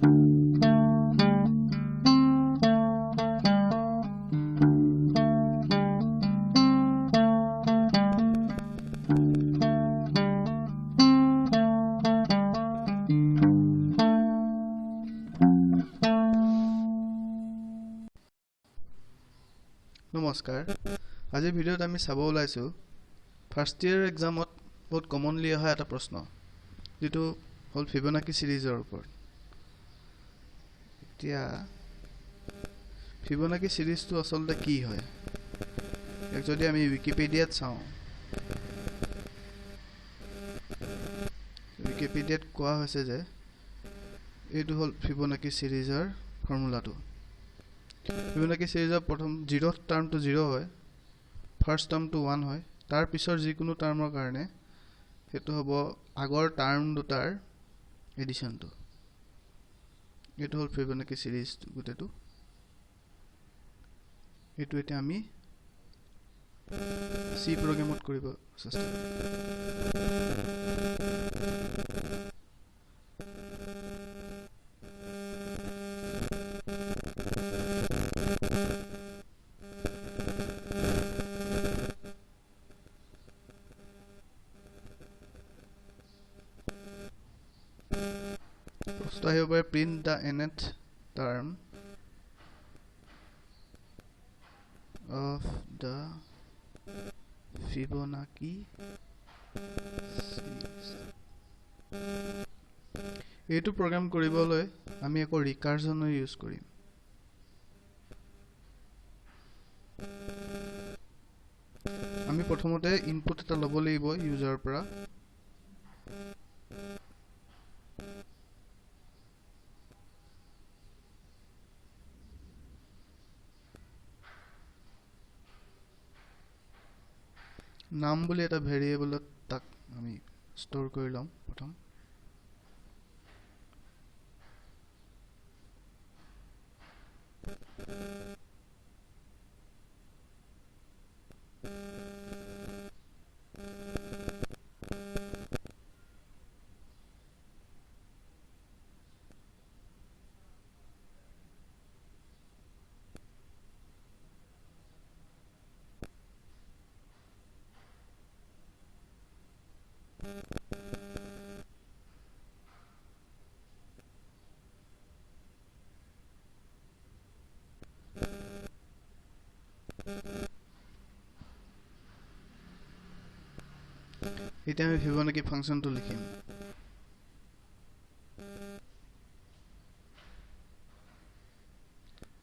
নমস্কাৰ আজিৰ ভিডিঅ'ত আমি চাব ওলাইছো ফাৰ্ষ্ট ইয়াৰ এক্সামত বহুত কমনলি অহা এটা প্ৰশ্ন যেটো হল ফিবোনাকি সিৰিজৰ ওপৰত এতিয়া ফিবোনাকি সিৰিজটো আসলতে কি হয় যদি আমি উইকিপিডিয়াত চাওঁ উইকিপিডিয়াত কোৱা হৈছে যে এইটো হল ফিবোনাকি সিৰিজৰ ফৰ্মুলাটো ফিবোনাকি সিৰিজৰ প্ৰথম 0th টাৰ্মটো 0 হয় ফাৰ্ষ্ট টাৰ্মটো 1 হয় তাৰ পিছৰ যিকোনো টাৰ্মৰ কাৰণে হেতু হ'ব আগৰ টাৰ্ম দুটাৰ এডিশনটো এটো হল ফিবোনাকি সিৰিজ গুটেটো এটো এটা আমি সি প্ৰগ্ৰামত কৰিব চেষ্টা So I will print the nth term of the Fibonacci series. এইটো program কৰিবলৈ আমি একো recursion use কৰিম আমি প্ৰথমতে ইনপুট এটা ল'ব লাগিব ইউজাৰৰ পৰা নাম বুলি এটা ভেৰিয়েবলত তাক আমি ষ্টৰ কৰি লম প্ৰথম এতিয়া আমি ফিবোনাকি ফাংচনটো লিখিম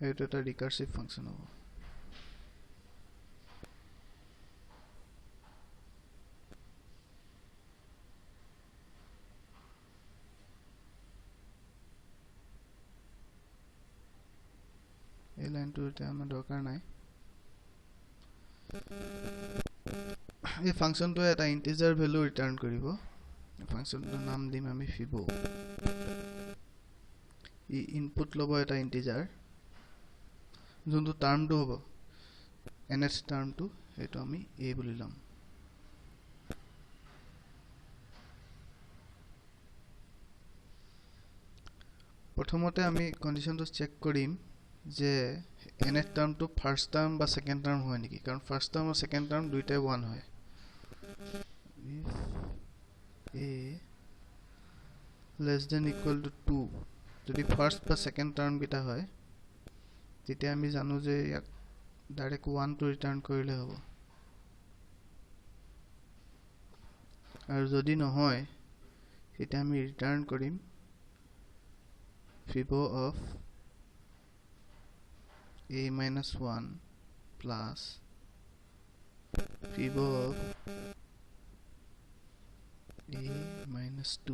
এইটো এটা ৰিকাৰ্সিভ ফাংচন হ'ব এই লাইনটো এটা আমাৰ দৰকাৰ নাই এই ফাংচনটো এটা ইন্টিজাৰ ভ্যালু ৰিটাৰ্ন কৰিব ফাংচনটোৰ নাম দিম আমি ফিবো ই ইনপুট ল'ব এটা ইন্টিজাৰ যোনটো টাৰ্মটো হ'ব nth টাৰ্মটো এটো আমি a বুলি লম প্ৰথমতে আমি কন্ডিশনটো চেক কৰিম যে nth টাৰ্মটো ফাৰ্ষ্ট টাৰ্ম বা সেকেন্ড টাৰ্ম হয় নেকি কাৰণ ফাৰ্ষ্ট টাৰ্ম আৰু সেকেন্ড টাৰ্ম দুইটাই 1 হয় if a less than equal to 2 যদি ফার্স্ট বা সেকেন্ড টার্ম গিটা হয় তেতিয়া আমি জানো যে ইয়াক ডাইরেক্ট 1 টো ৰিটাৰ্ন কৰিলে হ'ব আৰু যদি নহয় তেতিয়া আমি ৰিটাৰ্ন কৰিম fibo of a minus 1 plus fibo of a minus 2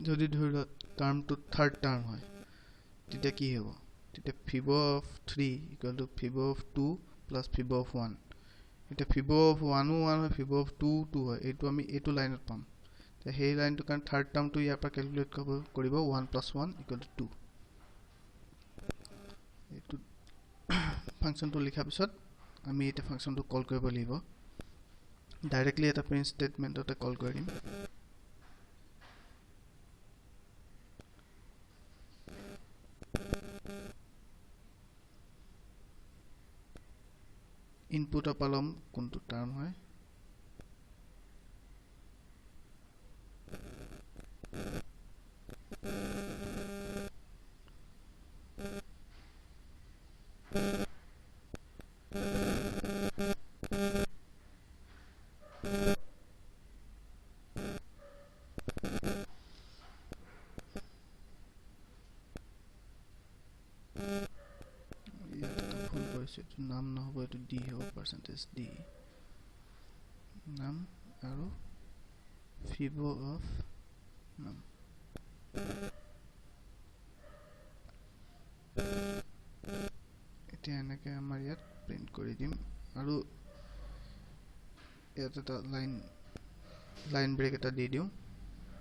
যদি ধৰি টার্মটো থার্ড টার্ম হয় তেতিয়া কি হ'ব তেতিয়া fibo of 3 equal to fibo of 2 plus fibo of 1 এতিয়া fibo of 1 1 হয় fibo of 2 2 হয় এটো আমি এটো লাইনত পাম তে সেই লাইনটো কাৰণ থাৰ্ড টাৰ্মটো ইয়াৰ পৰা ক্যালকুলেট কৰিব 1 plus 1 equal to 2 এটো ফাংচনটো লিখা পিছত আমি এটা ফাংচনটো কল কৰিব লাগিব ডাইৰেক্টলি এটা প্ৰিন্ট স্টেটমেন্টতে কল কৰিম ইনপুট পালম কোনটো টার্ম হয় নাম নহব এটো d হ'ব percentage d নাম আৰু fibo of নাম এতিয়া এনেকে আমাৰ ইয়াত প্ৰিন্ট কৰি দিম আৰু ইয়াত এটা লাইন ব্ৰেক এটা দি দিও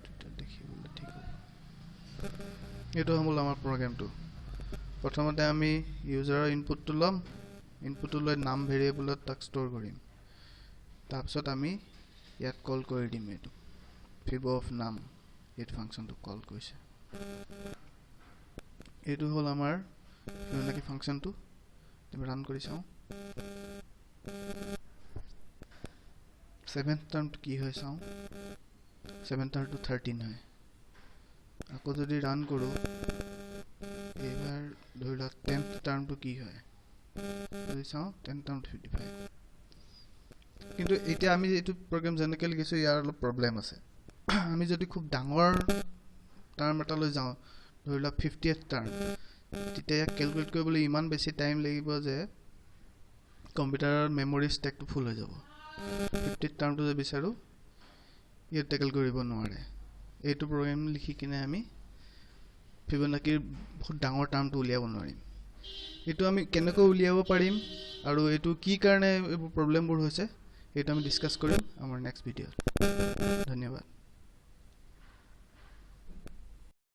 এটা দেখিবলৈ ঠিক হ'ব এটো হ'ল আমাৰ প্ৰগ্ৰামটো প্ৰথমতে আমি ইউজাৰৰ ইনপুটটো লম ইনপুটটো লৈ নাম ভেৰিয়েবলত তাক ষ্টৰ কৰিম তাৰপিছত আমি ইয়াত কল কৰি দিম এটো fibo of নাম এই ফাংচনটো কল কৰিছে এটো হ'ল আমাৰ ফিবোনাকি ফাংচনটো আমি ৰান কৰি চাও 7th টাৰ্ম কি হয় চাও 7th টাৰ্ম টু 13 হয় আকৌ যদি ৰান কৰো এবাৰ ধৰিলা 10th টাৰ্ম টু কি হয় যদি চাও 10th টাৰ্ম 55 কিন্তু এতিয়া আমি এটো প্ৰগ্ৰাম জেনেকে লিখিছো ইয়াৰ অলপ প্ৰবলেম আছে আমি যদি খুব ডাঙৰ টাৰ্ম এটা লৈ যাও ধৰিলা 50th টাৰ্ম তেতিয়া ক্যালকুলেট কৰিবলৈ ইমান বেছি টাইম লাগিব যে কম্পিউটাৰৰ মেমৰি ষ্টেকটো ফুল হৈ যাব 50th টাৰ্মটো যে বিচাৰো ইয়াত টেকল কৰিব নোৱাৰে এইটো প্ৰগ্ৰাম লিখি কিনে আমি ফিবোনাকিৰ বহুত ডাঙৰ টাৰ্মটো উলিয়াব নোৱাৰিম এটো আমি কেনেকৈ উলিয়াব পাৰিম আৰু এটো কি কাৰণে এই প্ৰবলেমবোৰ হৈছে এটা আমি ডিসকাস কৰিম আমাৰ নেক্সট ভিডিঅ'ত ধন্যবাদ